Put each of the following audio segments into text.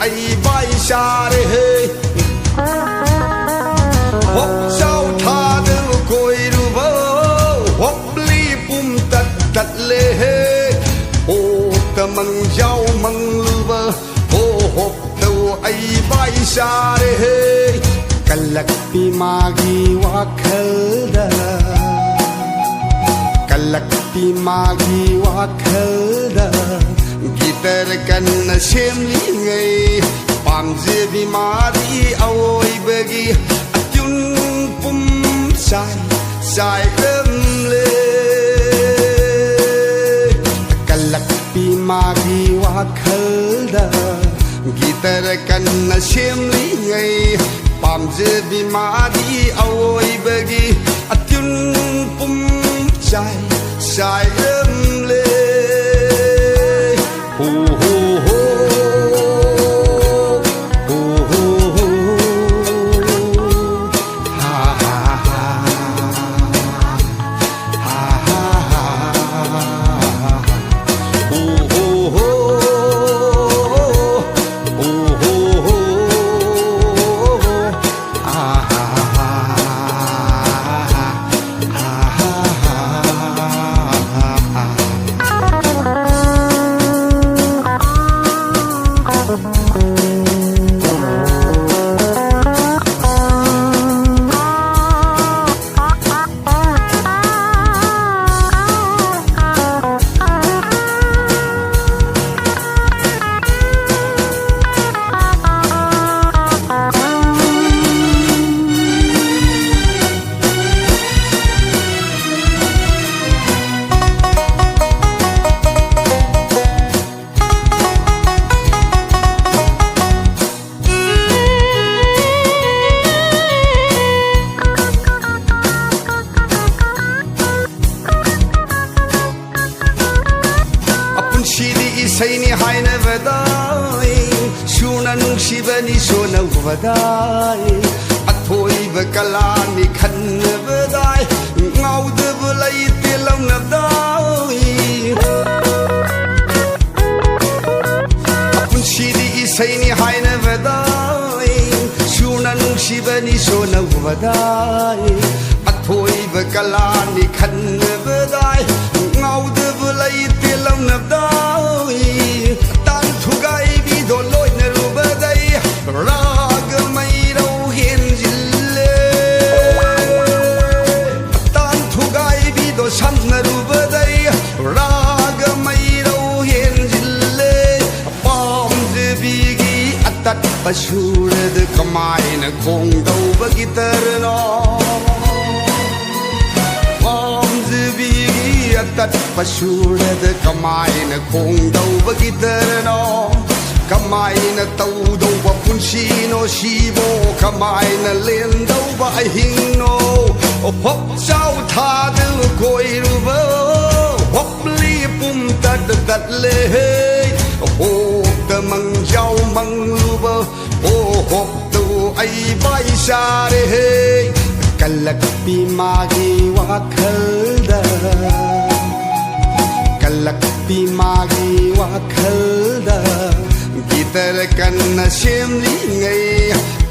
ai bay xa re hop sao tha du koi ru bo hop li pum tat tat le o ta mang giao mang lu ba o hop tu ai bay xa re kalak pi magi wa khalda kalak pi magi wa khalda gitar kan na sem li ngai pam je bi mari oi bagi atyun pum sai sai ram le kalak pi magi wa khalda gitar kan na sem li ngai pam je bi mari oi bagi atyun pum sai sai ram le Sayni haina vadai shuna nungsibani shona vadai athoi bakalani khan vadai ngaude bulai telam nabdai apun shidi sayni haina vadai shuna nungsibani shona vadai athoi bakalani khan vadai ngaude bulai telam nabdai Pashurad kamaina khong dau ba gitar no Omzbi atat pashurad kamaina khong dau ba gitar no Kamaina tau dau ba punsi no shibo kamaina len dau ba hing no hop sao tha du koi ru ba hop li pum tat tat le hop ta mang giao mang lu ba o hop tu ai bay xa re kalak pi magi wa khalda kalak pi magi wa khalda gitar kan na sem li ngai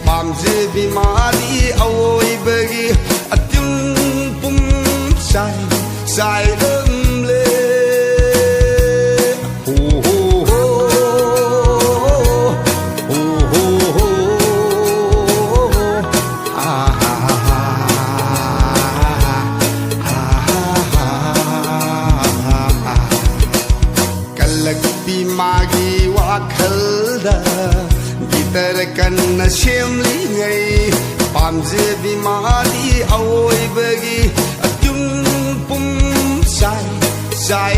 pam je bi mari oi bagi atyun pum sai sai ram le magi wa khalda gitar kan na sem li ngai pam je bi mari oi bagi atyun pum sai sai